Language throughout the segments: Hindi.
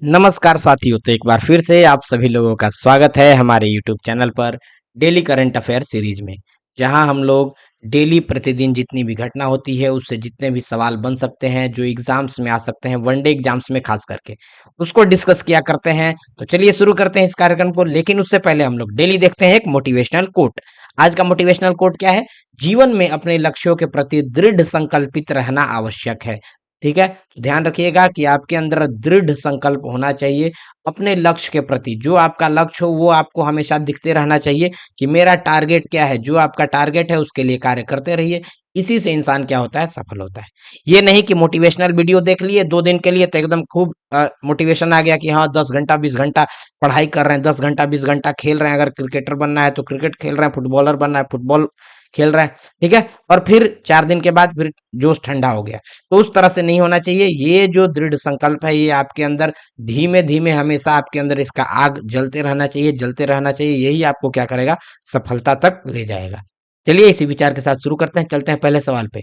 नमस्कार साथियों, तो एक बार फिर से आप सभी लोगों का स्वागत है हमारे यूट्यूब चैनल पर डेली करंट अफेयर सीरीज में। जहां हम लोग डेली प्रतिदिन जितनी भी घटना होती है उससे जितने भी सवाल बन सकते हैं जो एग्जाम्स में आ सकते हैं, वनडे एग्जाम्स में खास करके उसको डिस्कस किया करते हैं। तो चलिए शुरू करते हैं इस कार्यक्रम को, लेकिन उससे पहले हम लोग डेली देखते हैं एक मोटिवेशनल कोट। आज का मोटिवेशनल कोट क्या है? जीवन में अपने लक्ष्यों के प्रति दृढ़ संकल्पित रहना आवश्यक है। ठीक है, तो ध्यान रखिएगा कि आपके अंदर दृढ़ संकल्प होना चाहिए अपने लक्ष्य के प्रति। जो आपका लक्ष्य हो वो आपको हमेशा दिखते रहना चाहिए कि मेरा टारगेट क्या है। जो आपका टारगेट है उसके लिए कार्य करते रहिए। इसी से इंसान क्या होता है? सफल होता है। ये नहीं कि मोटिवेशनल वीडियो देख लिए 2 दिन के लिए तो एकदम खूब मोटिवेशन आ गया कि हाँ 10 घंटा 20 घंटा पढ़ाई कर रहे हैं, 10 घंटा 20 घंटा खेल रहे हैं। अगर क्रिकेटर बनना है तो क्रिकेट खेल रहे हैं, फुटबॉलर बनना है फुटबॉल खेल रहे हैं। ठीक है, और फिर 4 दिन के बाद फिर जोश ठंडा हो गया। तो उस तरह से नहीं होना चाहिए। ये जो दृढ़ संकल्प है ये आपके अंदर धीमे धीमे हमेशा आपके अंदर इसका आग जलते रहना चाहिए, जलते रहना चाहिए। यही आपको क्या करेगा? सफलता तक ले जाएगा। चलिए इसी विचार के साथ शुरू करते हैं, चलते हैं पहले सवाल पे।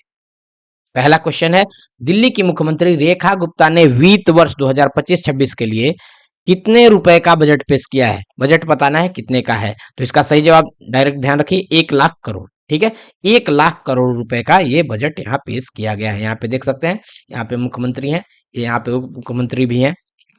पहला क्वेश्चन है, दिल्ली की मुख्यमंत्री रेखा गुप्ता ने वित्त वर्ष 2025-26 के लिए कितने रुपए का बजट पेश किया है? बजट बताना है कितने का है। तो इसका सही जवाब डायरेक्ट ध्यान रखिए, 1 लाख करोड़। ठीक है, 1 लाख करोड़ रुपए का ये बजट यहाँ पेश किया गया है। यहाँ पे देख सकते हैं, यहाँ पे मुख्यमंत्री हैं, यहाँ पे उप मुख्यमंत्री भी हैं।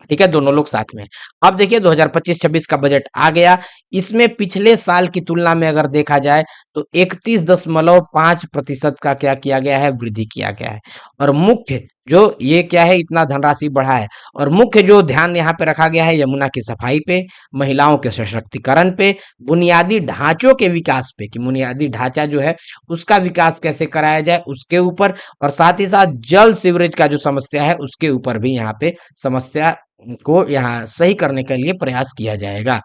ठीक है, दोनों लोग साथ में। अब देखिए 2025-26 का बजट आ गया। इसमें पिछले साल की तुलना में अगर देखा जाए तो 31.5% का क्या किया गया है? वृद्धि किया गया है। और मुख्य जो ये क्या है, इतना धनराशि बढ़ा है। और मुख्य जो ध्यान यहाँ पे रखा गया है यमुना की सफाई पे, महिलाओं के सशक्तिकरण पे, बुनियादी ढांचों के विकास पे कि बुनियादी ढांचा जो है उसका विकास कैसे कराया जाए उसके ऊपर, और साथ ही साथ जल सीवरेज का जो समस्या है उसके ऊपर भी यहाँ पे समस्या को यहाँ सही करने के लिए प्रयास किया जाएगा।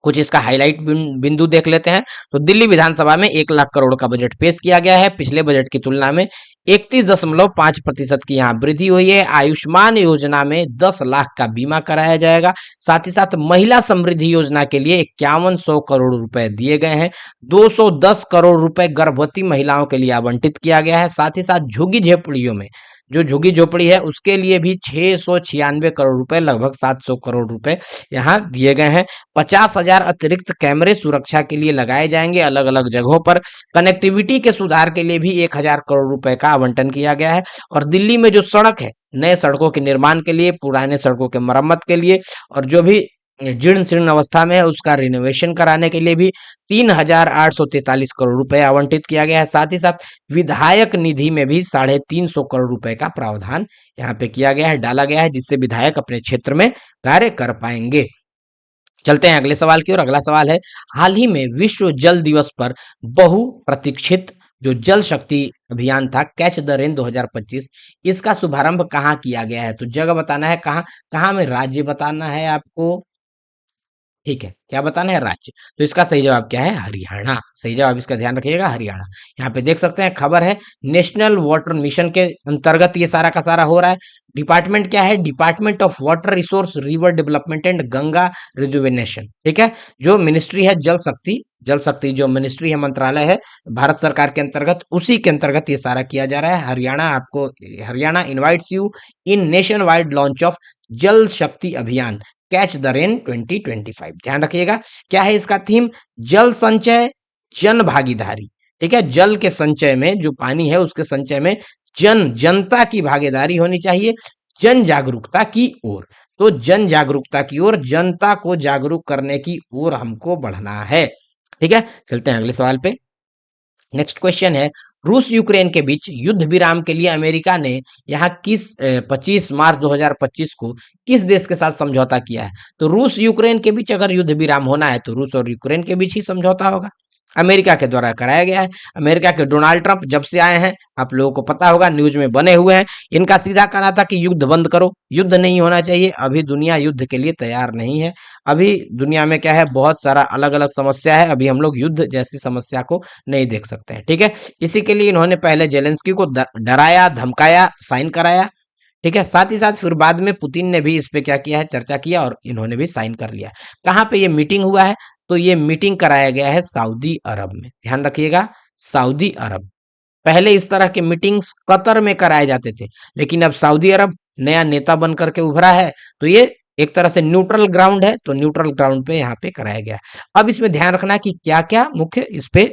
कुछ इसका हाईलाइट बिंदु देख लेते हैं। तो दिल्ली विधानसभा में 1 लाख करोड़ का बजट पेश किया गया है। पिछले बजट की तुलना में 31.5% की यहाँ वृद्धि हुई है। आयुष्मान योजना में 10 लाख का बीमा कराया जाएगा। साथ ही साथ महिला समृद्धि योजना के लिए 5100 करोड़ रुपए दिए गए हैं। 210 करोड़ रुपए गर्भवती महिलाओं के लिए आवंटित किया गया है। साथ ही साथ झुग्गी झोपड़ियों में जो झुग्गी झोपड़ी है उसके लिए भी 696 करोड़ रुपए, लगभग 700 करोड़ रुपए यहाँ दिए गए हैं। 50,000 अतिरिक्त कैमरे सुरक्षा के लिए लगाए जाएंगे अलग अलग जगहों पर। कनेक्टिविटी के सुधार के लिए भी 1,000 करोड़ रुपए का आवंटन किया गया है। और दिल्ली में जो सड़क है, नए सड़कों के निर्माण के लिए, पुराने सड़कों के मरम्मत के लिए, और जो भी जीर्ण शीर्ण अवस्था में है उसका रिनोवेशन कराने के लिए भी 3,843 करोड़ रुपए आवंटित किया गया है। साथ ही साथ विधायक निधि में भी 350 करोड़ रुपए का प्रावधान यहाँ पे किया गया है, डाला गया है, जिससे विधायक अपने क्षेत्र में कार्य कर पाएंगे। चलते हैं अगले सवाल की ओर। अगला सवाल है, हाल ही में विश्व जल दिवस पर बहु प्रतीक्षित जो जल शक्ति अभियान था कैच द रेन 2025, इसका शुभारंभ कहाँ किया गया है? तो जगह बताना है, कहाँ कहाँ में, राज्य बताना है आपको। ठीक है, क्या बताना है? राज्य। तो इसका सही जवाब क्या है? हरियाणा। सही जवाब इसका ध्यान रखिएगा, हरियाणा। यहाँ पे देख सकते हैं खबर है, नेशनल वाटर मिशन के अंतर्गत ये सारा का सारा हो रहा है। डिपार्टमेंट क्या है? Department of water resource river development and Ganga rejuvenation. ठीक है, जो मिनिस्ट्री है जल शक्ति, जल शक्ति जो मिनिस्ट्री है, मंत्रालय है भारत सरकार के अंतर्गत, उसी के अंतर्गत ये सारा किया जा रहा है। हरियाणा आपको, Haryana invites you in nation wide launch of जल शक्ति अभियान कैच द रेन 2025। ध्यान रखिएगा क्या है इसका थीम? जल संचय, जन भागीदारी। ठीक है, जल के संचय में, जो पानी है उसके संचय में जनता की भागीदारी होनी चाहिए, जन जागरूकता की ओर। तो जन जागरूकता की ओर, जनता को जागरूक करने की ओर हमको बढ़ना है। ठीक है, चलते हैं अगले सवाल पे। नेक्स्ट क्वेश्चन है, रूस यूक्रेन के बीच युद्ध विराम के लिए अमेरिका ने यहाँ 25 मार्च 2025 को किस देश के साथ समझौता किया है? तो रूस यूक्रेन के बीच अगर युद्ध विराम होना है तो रूस और यूक्रेन के बीच ही समझौता होगा, अमेरिका के द्वारा कराया गया है। अमेरिका के डोनाल्ड ट्रंप जब से आए हैं, आप लोगों को पता होगा, न्यूज में बने हुए हैं। इनका सीधा कहना था कि युद्ध बंद करो, युद्ध नहीं होना चाहिए। अभी दुनिया युद्ध के लिए तैयार नहीं है। अभी दुनिया में क्या है, बहुत सारा अलग अलग समस्या है। अभी हम लोग युद्ध जैसी समस्या को नहीं देख सकते हैं। ठीक है, इसी के लिए इन्होंने पहले जेलेंस्की को डराया, धमकाया, साइन कराया। ठीक है, साथ ही साथ फिर बाद में पुतिन ने भी इस पे क्या किया है, चर्चा किया, और इन्होंने भी साइन कर लिया। कहाँ पे ये मीटिंग हुआ है? तो ये मीटिंग कराया गया है सऊदी अरब में। ध्यान रखिएगा, सऊदी अरब। पहले इस तरह के मीटिंग्स कतर में कराए जाते थे, लेकिन अब सऊदी अरब नया नेता बन करके उभरा है, तो ये एक तरह से न्यूट्रल ग्राउंड है, तो न्यूट्रल ग्राउंड पे यहाँ पे कराया गया है। अब इसमें ध्यान रखना कि क्या-क्या मुख्य इस पे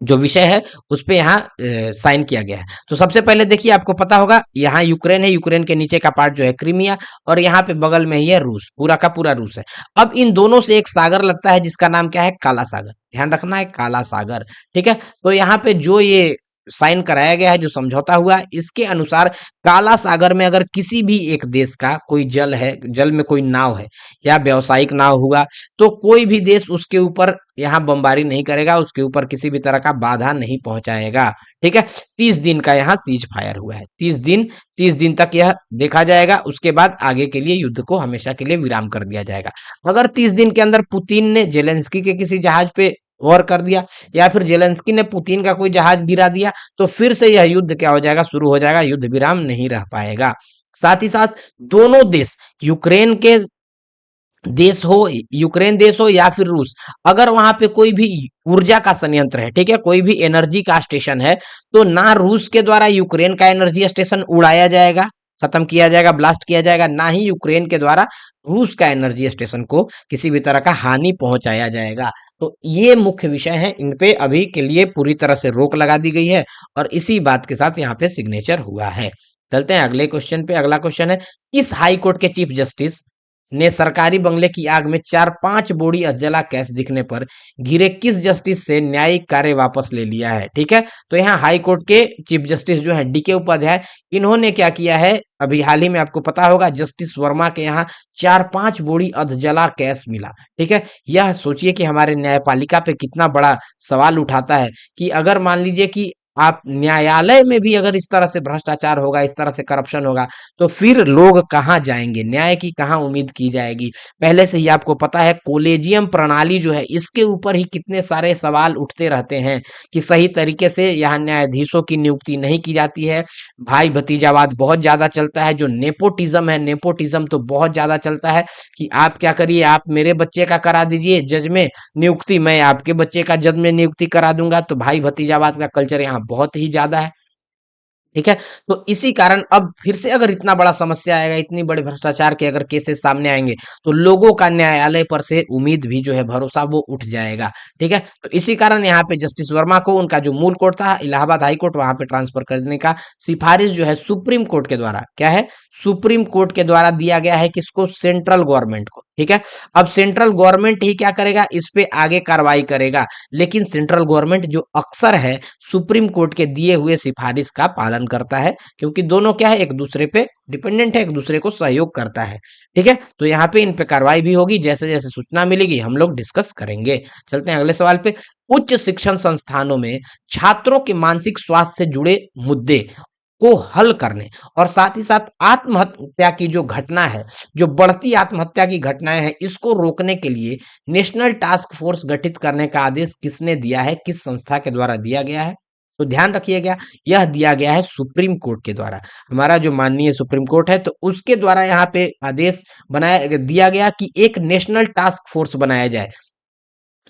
जो विषय है उस पे यहाँ साइन किया गया है। तो सबसे पहले देखिए, आपको पता होगा यहाँ यूक्रेन है, यूक्रेन के नीचे का पार्ट जो है क्रीमिया, और यहाँ पे बगल में ही है रूस, पूरा का पूरा रूस है। अब इन दोनों से एक सागर लगता है जिसका नाम क्या है, काला सागर। ध्यान रखना है, काला सागर। ठीक है, तो यहाँ पे जो ये साइन कराया गया है, जो समझौता हुआ है, इसके अनुसार काला सागर में अगर किसी भी एक देश का कोई जल है, जल में कोई नाव है या व्यावसायिक नाव हुआ, तो कोई भी देश उसके ऊपर यहाँ बमबारी नहीं करेगा, उसके ऊपर किसी भी तरह का बाधा नहीं पहुंचाएगा। ठीक है, 30 दिन का यहाँ सीज फायर हुआ है। 30 दिन तक यह देखा जाएगा, उसके बाद आगे के लिए युद्ध को हमेशा के लिए विराम कर दिया जाएगा। अगर 30 दिन के अंदर पुतिन ने जेलेंस्की के किसी जहाज पे वॉर कर दिया, या फिर जेलेंस्की ने पुतिन का कोई जहाज गिरा दिया, तो फिर से यह युद्ध क्या हो जाएगा, शुरू हो जाएगा, युद्ध विराम नहीं रह पाएगा। साथ ही साथ दोनों देश, यूक्रेन के देश हो, यूक्रेन देश हो या फिर रूस, अगर वहां पे कोई भी ऊर्जा का संयंत्र है, ठीक है, कोई भी एनर्जी का स्टेशन है, तो ना रूस के द्वारा यूक्रेन का एनर्जी स्टेशन उड़ाया जाएगा, खत्म किया जाएगा, ब्लास्ट किया जाएगा, ना ही यूक्रेन के द्वारा रूस का एनर्जी स्टेशन को किसी भी तरह का हानि पहुंचाया जाएगा। तो ये मुख्य विषय है, इन पे अभी के लिए पूरी तरह से रोक लगा दी गई है, और इसी बात के साथ यहाँ पे सिग्नेचर हुआ है। चलते हैं अगले क्वेश्चन पे। अगला क्वेश्चन है, इस हाई कोर्ट के चीफ जस्टिस ने सरकारी बंगले की आग में 4-5 बोरी अधजला कैश दिखने पर घिरे किस जस्टिस से न्यायिक कार्य वापस ले लिया है। ठीक है, तो यहाँ हाई कोर्ट के चीफ जस्टिस जो है डीके उपाध्याय, इन्होंने क्या किया है, अभी हाल ही में आपको पता होगा जस्टिस वर्मा के यहाँ 4-5 बोरी अधजला कैश मिला। ठीक है, यह सोचिए कि हमारे न्यायपालिका पे कितना बड़ा सवाल उठाता है कि अगर मान लीजिए कि आप न्यायालय में भी अगर इस तरह से भ्रष्टाचार होगा, इस तरह से करप्शन होगा, तो फिर लोग कहाँ जाएंगे, न्याय की कहाँ उम्मीद की जाएगी। पहले से ही आपको पता है कोलेजियम प्रणाली जो है, इसके ऊपर ही कितने सारे सवाल उठते रहते हैं कि सही तरीके से यहाँ न्यायाधीशों की नियुक्ति नहीं की जाती है, भाई भतीजावाद बहुत ज्यादा चलता है, जो नेपोटिज्म है, नेपोटिज्म तो बहुत ज्यादा चलता है कि आप क्या करिए, आप मेरे बच्चे का करा दीजिए जज में नियुक्ति, मैं आपके बच्चे का जज में नियुक्ति करा दूंगा। तो भाई भतीजावाद का कल्चर यहाँ बहुत ही ज्यादा है। ठीक है, तो इसी कारण अब फिर से अगर इतना बड़ा समस्या आएगा, इतनी बड़े भ्रष्टाचार के अगर केसेस सामने आएंगे, तो लोगों का न्यायालय पर से उम्मीद भी जो है, भरोसा वो उठ जाएगा। ठीक है, तो इसी कारण यहाँ पे जस्टिस वर्मा को उनका जो मूल कोर्ट था इलाहाबाद हाई कोर्ट, वहां पे ट्रांसफर कर देने का सिफारिश जो है सुप्रीम कोर्ट के द्वारा, क्या है, सुप्रीम कोर्ट के द्वारा दिया गया है। किसको, सेंट्रल गवर्नमेंट को। ठीक है, अब सेंट्रल गवर्नमेंट ही क्या करेगा, इस पे आगे कार्रवाई करेगा, लेकिन सेंट्रल गवर्नमेंट जो अक्सर है सुप्रीम कोर्ट के दिए हुए सिफारिश का पालन करता है, क्योंकि दोनों क्या है, एक दूसरे पे डिपेंडेंट है, एक दूसरे को सहयोग करता है। ठीक है, तो यहाँ पे इन पे कार्रवाई भी होगी, जैसे जैसे सूचना मिलेगी हम लोग डिस्कस करेंगे। चलते हैं अगले सवाल पे। उच्च शिक्षण संस्थानों में छात्रों के मानसिक स्वास्थ्य से जुड़े मुद्दे को हल करने और साथ ही साथ आत्महत्या की जो घटना है, जो बढ़ती आत्महत्या की घटनाएं हैं, इसको रोकने के लिए नेशनल टास्क फोर्स गठित करने का आदेश किसने दिया है, किस संस्था के द्वारा दिया गया है। तो ध्यान रखिएगा, यह दिया गया है सुप्रीम कोर्ट के द्वारा। हमारा जो माननीय सुप्रीम कोर्ट है, तो उसके द्वारा यहाँ पे आदेश बनाया दिया गया कि एक नेशनल टास्क फोर्स बनाया जाए,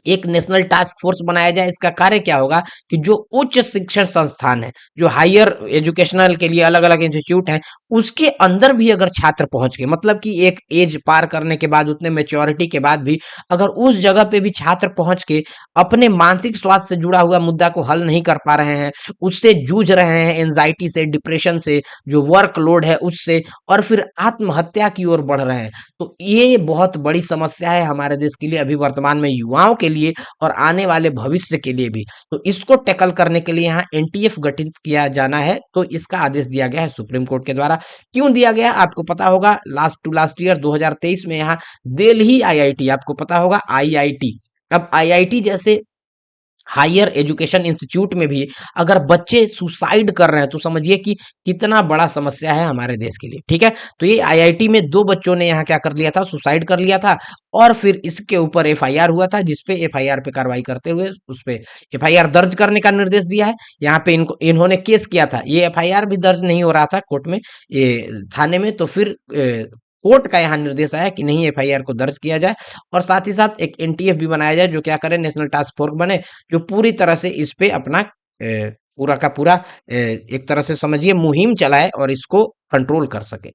एक नेशनल टास्क फोर्स बनाया जाए। इसका कार्य क्या होगा कि जो उच्च शिक्षण संस्थान है, जो हायर एजुकेशनल के लिए अलग अलग इंस्टीट्यूट हैं, उसके अंदर भी अगर छात्र पहुंच गए, मतलब कि एक एज पार करने के बाद, उतने मेच्योरिटी के बाद भी अगर उस जगह पे भी छात्र पहुंच के अपने मानसिक स्वास्थ्य से जुड़ा हुआ मुद्दा को हल नहीं कर पा रहे हैं, उससे जूझ रहे हैं, एंजाइटी से, डिप्रेशन से, जो वर्कलोड है उससे, और फिर आत्महत्या की ओर बढ़ रहे हैं, तो ये बहुत बड़ी समस्या है हमारे देश के लिए, अभी वर्तमान में युवाओं के लिए और आने वाले भविष्य के लिए भी। तो इसको टैकल करने के लिए यहाँ एनटीएफ गठित किया जाना है, तो इसका आदेश दिया गया है सुप्रीम कोर्ट के द्वारा। क्यों दिया गया आपको पता होगा, लास्ट ईयर 2023 में यहाँ दिल्ली आईआईटी, आपको पता होगा आईआईटी, अब आईआईटी जैसे हायर एजुकेशन इंस्टीट्यूट में भी अगर बच्चे सुसाइड कर रहे हैं, तो समझिए कि कितना बड़ा समस्या है हमारे देश के लिए। ठीक है, तो ये आईआईटी में 2 बच्चों ने यहाँ क्या कर लिया था, सुसाइड कर लिया था, और फिर इसके ऊपर एफआईआर हुआ था, जिसपे एफआईआर पे कार्रवाई करते हुए उस पे एफआईआर दर्ज करने का निर्देश दिया है। यहाँ पे इन्होंने केस किया था, ये एफआईआर भी दर्ज नहीं हो रहा था कोर्ट में, ये थाने में, तो फिर कोर्ट का यहाँ निर्देश आया कि नहीं, एफआईआर को दर्ज किया जाए, और साथ ही साथ एक एनटीएफ भी बनाया जाए, जो क्या करे, नेशनल टास्क फोर्स बने, जो पूरी तरह से इस पे अपना पूरा का पूरा एक तरह से समझिए मुहिम चलाए और इसको कंट्रोल कर सके।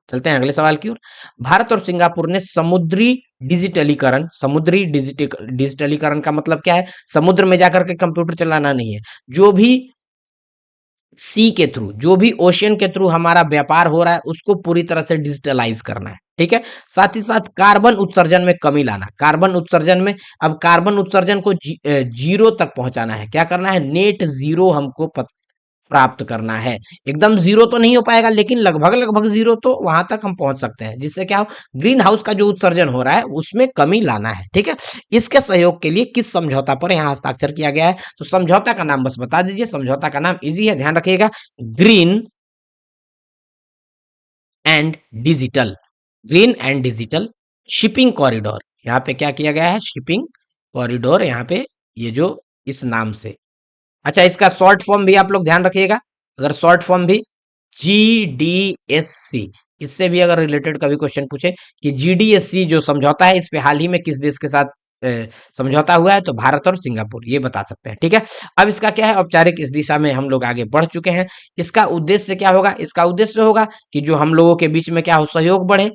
चलते हैं अगले सवाल की ओर। भारत और सिंगापुर ने समुद्री डिजिटलीकरण का मतलब क्या है? समुद्र में जाकर के कंप्यूटर चलाना नहीं है। जो भी सी के थ्रू, जो भी ओशियन के थ्रू हमारा व्यापार हो रहा है उसको पूरी तरह से डिजिटलाइज करना है। ठीक है। साथ ही साथ कार्बन उत्सर्जन में कमी लाना। कार्बन उत्सर्जन में, अब कार्बन उत्सर्जन को जीरो तक पहुंचाना है। क्या करना है? नेट जीरो हमको प्राप्त करना है। एकदम जीरो तो नहीं हो पाएगा, लेकिन लगभग लगभग जीरो तो वहां तक हम पहुंच सकते हैं, जिससे क्या हो, ग्रीन हाउस का जो उत्सर्जन हो रहा है उसमें कमी लाना है। ठीक है। इसके सहयोग के लिए किस समझौता पर यहाँ हस्ताक्षर किया गया है? तो समझौता का नाम बस बता दीजिए। समझौता का नाम इजी है, ध्यान रखिएगा। Green and digital, green and digital shipping corridor. यहाँ पे क्या किया गया है? शिपिंग कॉरिडोर, यहाँ पे ये जो इस नाम से। अच्छा, इसका शॉर्ट फॉर्म भी आप लोग ध्यान रखिएगा। अगर शॉर्ट फॉर्म भी GDSC, इससे भी अगर रिलेटेड कभी क्वेश्चन पूछे कि GDSC जो समझौता है, इस पे हाल ही में किस देश के साथ अ, समझौता हुआ है, तो भारत और सिंगापुर, ये बता सकते हैं। ठीक है। अब इसका क्या है? औपचारिक इस दिशा में हम लोग आगे बढ़ चुके हैं। इसका उद्देश्य क्या होगा? इसका उद्देश्य होगा कि जो हम लोगों के बीच में क्या हो, सहयोग बढ़े।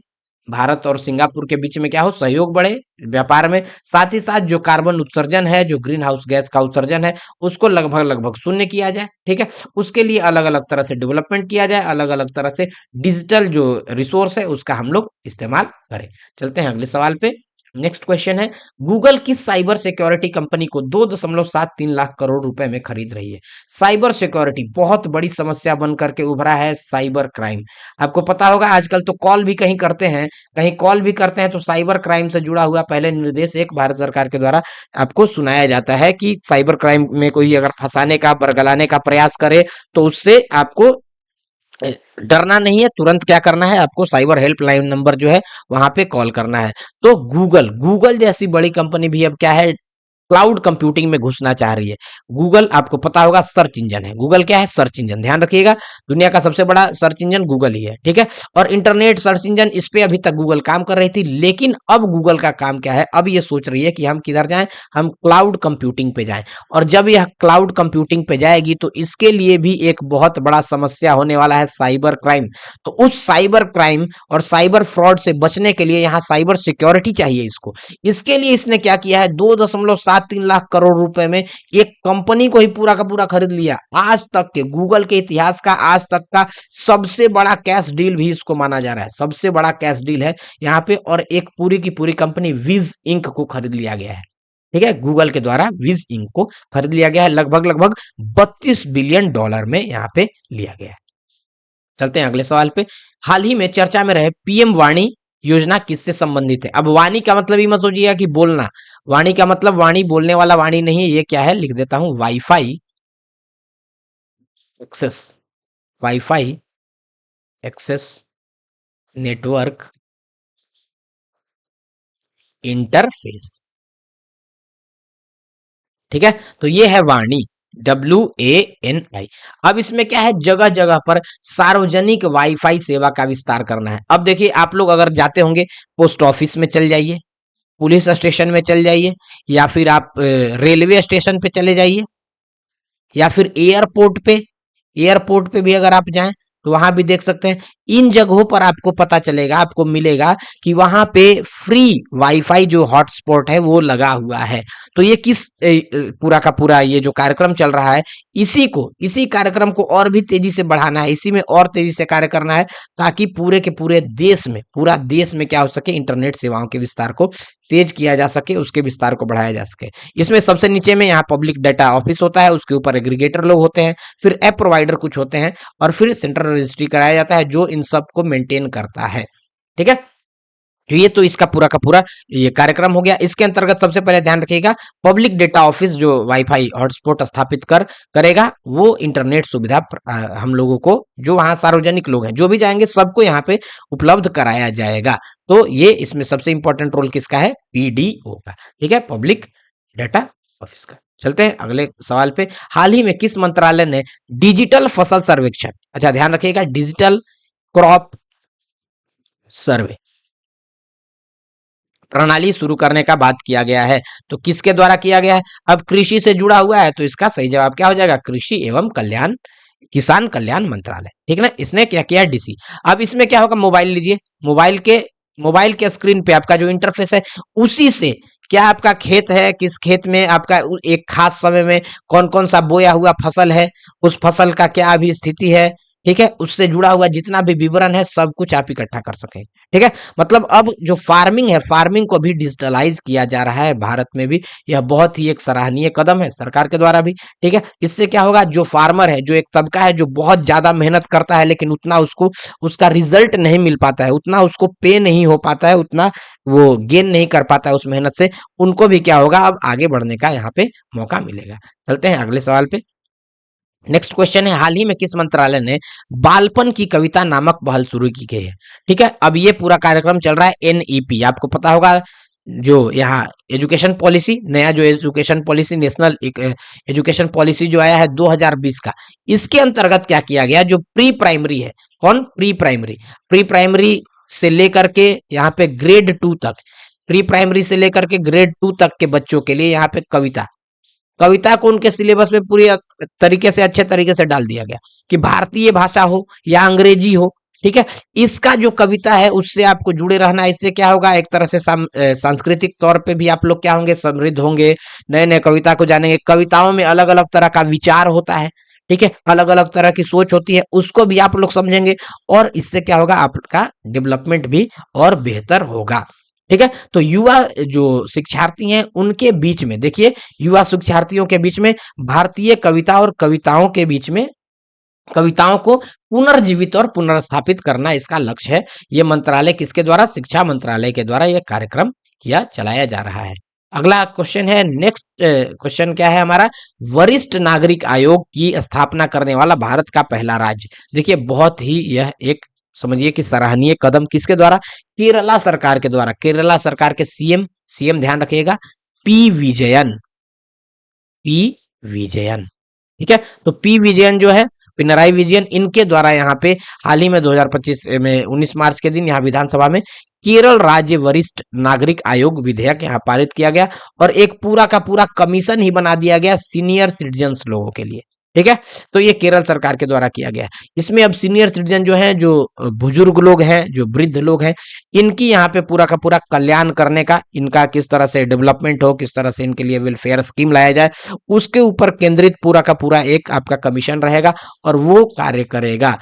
भारत और सिंगापुर के बीच में क्या हो, सहयोग बढ़े व्यापार में। साथ ही साथ जो कार्बन उत्सर्जन है, जो ग्रीन हाउस गैस का उत्सर्जन है, उसको लगभग लगभग शून्य किया जाए। ठीक है। उसके लिए अलग अलग तरह से डेवलपमेंट किया जाए, अलग अलग तरह से डिजिटल जो रिसोर्स है उसका हम लोग इस्तेमाल करें। चलते हैं अगले सवाल पे। नेक्स्ट क्वेश्चन है, गूगल किस साइबर सिक्योरिटी कंपनी को 2.73 लाख करोड़ रुपए में खरीद रही है? साइबर सिक्योरिटी बहुत बड़ी समस्या बन करके उभरा है, साइबर क्राइम। आपको पता होगा आजकल तो कॉल भी कहीं करते हैं, कहीं कॉल भी करते हैं तो साइबर क्राइम से जुड़ा हुआ पहले निर्देश एक भारत सरकार के द्वारा आपको सुनाया जाता है कि साइबर क्राइम में कोई अगर फंसाने का, बरगलाने का प्रयास करे तो उससे आपको डरना नहीं है। तुरंत क्या करना है? आपको साइबर हेल्पलाइन नंबर जो है वहां पे कॉल करना है। तो गूगल, गूगल जैसी बड़ी कंपनी भी अब क्या है, क्लाउड कंप्यूटिंग में घुसना चाह रही है। गूगल आपको पता होगा सर्च इंजन है। गूगल क्या है? Search engine. ध्यान रखिएगा, दुनिया का सबसे बड़ा सर्च इंजन गूगल ही है। ठीक है। और इंटरनेट सर्च इंजन, इस पे अभी तक गूगल काम कर रही थी, लेकिन अब गूगल का काम क्या है? अब ये सोच रही है कि हम किधर जाएं? हम क्लाउड कंप्यूटिंग पे जाएं। और जब यह क्लाउड कंप्यूटिंग पे जाएगी तो इसके लिए भी एक बहुत बड़ा समस्या होने वाला है, साइबर क्राइम। तो उस साइबर क्राइम और साइबर फ्रॉड से बचने के लिए यहाँ साइबर सिक्योरिटी चाहिए इसको। इसके लिए इसने क्या किया है? 2.73 लाख करोड़ रुपए में एक कंपनी को ही पूरा का पूरा खरीद लिया। आज तक के गूगल के इतिहास का आज तक का सबसे बड़ा कैश डील भी इसको माना जा रहा है। सबसे बड़ा कैश डील है यहाँ पे। और एक पूरी की पूरी कंपनी विज इंक को खरीद लिया गया है। ठीक है। गूगल के द्वारा विज इंक को खरीद लिया गया है, लगभग लगभग 32 बिलियन डॉलर में यहाँ पे लिया गया है। चलते हैं अगले सवाल पे। हाल ही में चर्चा में रहे पीएम वाणी योजना किससे संबंधित है? अब वाणी का मतलब ही मत सोचिएगा कि बोलना। वाणी का मतलब वाणी बोलने वाला वाणी नहीं है। ये क्या है? लिख देता हूं, WiFi access, WiFi access network interface. ठीक है। तो ये है वाणी, WANI। अब इसमें क्या है? जगह जगह पर सार्वजनिक वाईफाई सेवा का विस्तार करना है। अब देखिए, आप लोग अगर जाते होंगे, पोस्ट ऑफिस में चल जाइए, पुलिस स्टेशन में चल जाइए, या फिर आप रेलवे स्टेशन पे चले जाइए, या फिर एयरपोर्ट पे भी अगर आप जाएं तो वहां भी देख सकते हैं। इन जगहों पर आपको पता चलेगा, आपको मिलेगा कि वहां पे फ्री वाईफाई जो हॉटस्पॉट है वो लगा हुआ है। तो ये किस पूरा का पूरा ये जो कार्यक्रम चल रहा है, इसी कार्यक्रम को और भी तेजी से बढ़ाना है, इसी में और तेजी से कार्य करना है, ताकि पूरे के पूरे देश में, पूरा देश में क्या हो सके, इंटरनेट सेवाओं के विस्तार को तेज किया जा सके, उसके विस्तार को बढ़ाया जा सके। इसमें सबसे नीचे में यहाँ पब्लिक डाटा ऑफिस होता है, उसके ऊपर एग्रीगेटर लोग होते हैं, फिर ऐप प्रोवाइडर कुछ होते हैं, और फिर सेंट्रल रजिस्ट्री कराया जाता है जो इन सब को मेंटेन करता है। ठीक है। तो ये तो इसका पूरा का पूरा ये कार्यक्रम हो गया। इसके अंतर्गत सबसे पहले ध्यान रखिएगा, पब्लिक डेटा ऑफिस जो वाईफाई हॉटस्पॉट स्थापित करेगा, वो इंटरनेट सुविधा हम लोगों को, जो वहां सार्वजनिक लोग हैं जो भी जाएंगे, सबको यहाँ पे उपलब्ध कराया जाएगा। तो ये इसमें सबसे इंपॉर्टेंट रोल किसका है? PDO का। ठीक है, पब्लिक डेटा ऑफिस का। चलते हैं अगले सवाल पे। हाल ही में किस मंत्रालय ने डिजिटल फसल सर्वेक्षण, अच्छा ध्यान रखिएगा, डिजिटल क्रॉप सर्वे प्रणाली शुरू करने का बात किया गया है? तो किसके द्वारा किया गया है? अब कृषि से जुड़ा हुआ है तो इसका सही जवाब क्या हो जाएगा? कृषि एवं कल्याण किसान कल्याण मंत्रालय, ठीक है ना, इसने क्या किया, डीसी। अब इसमें क्या होगा, मोबाइल लीजिए, मोबाइल के स्क्रीन पे आपका जो इंटरफेस है, उसी से क्या आपका खेत है, किस खेत में आपका एक खास समय में कौन कौन सा बोया हुआ फसल है, उस फसल का क्या अभी स्थिति है, ठीक है, उससे जुड़ा हुआ जितना भी विवरण है सब कुछ आप इकट्ठा कर सकें। ठीक है, मतलब अब जो फार्मिंग है, फार्मिंग को भी डिजिटलाइज किया जा रहा है भारत में भी। यह बहुत ही एक सराहनीय कदम है सरकार के द्वारा भी। ठीक है, इससे क्या होगा, जो फार्मर है, जो एक तबका है जो बहुत ज्यादा मेहनत करता है लेकिन उतना उसको उसका रिजल्ट नहीं मिल पाता है, उतना उसको पे नहीं हो पाता है, उतना वो गेन नहीं कर पाता है उस मेहनत से, उनको भी क्या होगा, अब आगे बढ़ने का यहाँ पे मौका मिलेगा। चलते हैं अगले सवाल पे। नेक्स्ट क्वेश्चन है, हाल ही में किस मंत्रालय ने बालपन की कविता नामक पहल शुरू की गई है। ठीक है, अब ये पूरा कार्यक्रम चल रहा है एनईपी, आपको पता होगा, जो यहाँ एजुकेशन पॉलिसी, नया जो education policy, national education policy जो आया है 2020 का, इसके अंतर्गत क्या किया गया, जो प्री प्राइमरी है, कौन, प्री प्राइमरी से लेकर के यहाँ पे ग्रेड 2 तक, प्री प्राइमरी से लेकर के ग्रेड 2 तक के बच्चों के लिए यहाँ पे कविता को उनके सिलेबस में पूरी तरीके से, अच्छे तरीके से डाल दिया गया कि भारतीय भाषा हो या अंग्रेजी हो। ठीक है, इसका जो कविता है उससे आपको जुड़े रहना, इससे क्या होगा, एक तरह से सांस्कृतिक तौर पे भी आप लोग क्या होंगे, समृद्ध होंगे, नए नए कविता को जानेंगे, कविताओं में अलग अलग तरह का विचार होता है, ठीक है, अलग अलग तरह की सोच होती है, उसको भी आप लोग समझेंगे, और इससे क्या होगा, आपका डेवलपमेंट भी और बेहतर होगा। ठीक है, तो युवा जो शिक्षार्थी हैं उनके बीच में देखिए, युवा शिक्षार्थियों के बीच में भारतीय कविता और कविताओं के बीच में, कविताओं को पुनर्जीवित और पुनर्स्थापित करना इसका लक्ष्य है। ये मंत्रालय किसके द्वारा, शिक्षा मंत्रालय के द्वारा यह कार्यक्रम चलाया जा रहा है। अगला क्वेश्चन है, नेक्स्ट क्वेश्चन क्या है हमारा, वरिष्ठ नागरिक आयोग की स्थापना करने वाला भारत का पहला राज्य। देखिए, बहुत ही यह एक समझिए कि सराहनीय कदम किसके द्वारा, केरला सरकार के द्वारा, केरला सरकार के सीएम ध्यान रखिएगा, पी विजयन। ठीक है, तो पी विजयन जो है, पिनराई विजयन, इनके द्वारा यहाँ पे हाल ही में 2025 में 19 मार्च के दिन यहाँ विधानसभा में केरल राज्य वरिष्ठ नागरिक आयोग विधेयक यहाँ पारित किया गया, और एक पूरा का पूरा कमीशन ही बना दिया गया सीनियर सिटीजन्स लोगों के लिए। ठीक है, तो ये केरल सरकार के द्वारा किया गया। इसमें अब सीनियर सिटीजन जो हैं, जो बुजुर्ग लोग हैं, जो वृद्ध लोग हैं, इनकी यहाँ पे पूरा का पूरा कल्याण करने का, इनका किस तरह से डेवलपमेंट हो, किस तरह से इनके लिए वेलफेयर स्कीम लाया जाए, उसके ऊपर केंद्रित पूरा का पूरा एक आपका कमीशन रहेगा और वो कार्य करेगा।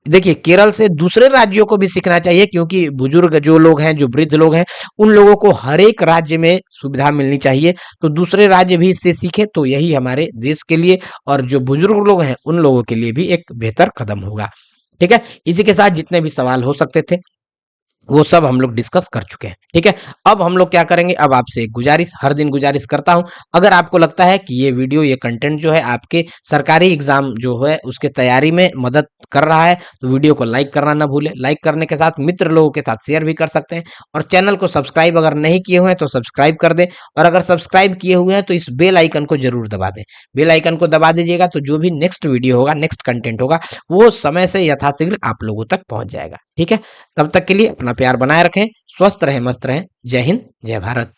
देखिए, केरल से दूसरे राज्यों को भी सीखना चाहिए, क्योंकि बुजुर्ग जो लोग हैं, जो वृद्ध लोग हैं, उन लोगों को हर एक राज्य में सुविधा मिलनी चाहिए, तो दूसरे राज्य भी इससे सीखे तो यही हमारे देश के लिए और जो बुजुर्ग लोग हैं उन लोगों के लिए भी एक बेहतर कदम होगा। ठीक है, इसी के साथ जितने भी सवाल हो सकते थे वो सब हम लोग डिस्कस कर चुके हैं। ठीक है, अब हम लोग क्या करेंगे, अब आपसे एक गुजारिश, हर दिन गुजारिश करता हूं, अगर आपको लगता है कि ये वीडियो, ये कंटेंट जो है आपके सरकारी एग्जाम जो है उसके तैयारी में मदद कर रहा है, तो वीडियो को लाइक करना ना भूलें। लाइक करने के साथ मित्र लोगों के साथ शेयर भी कर सकते हैं, और चैनल को सब्सक्राइब अगर नहीं किए हुए हैं तो सब्सक्राइब कर दें, और अगर सब्सक्राइब किए हुए हैं तो इस बेल आइकन को जरूर दबा दें। बेल आइकन को दबा दीजिएगा तो जो भी नेक्स्ट वीडियो होगा, नेक्स्ट कंटेंट होगा, वो समय से यथाशीघ्र आप लोगों तक पहुंच जाएगा। ठीक है, तब तक के लिए अपना प्यार बनाए रखें, स्वस्थ रहें, मस्त रहें। जय हिंद, जय भारत।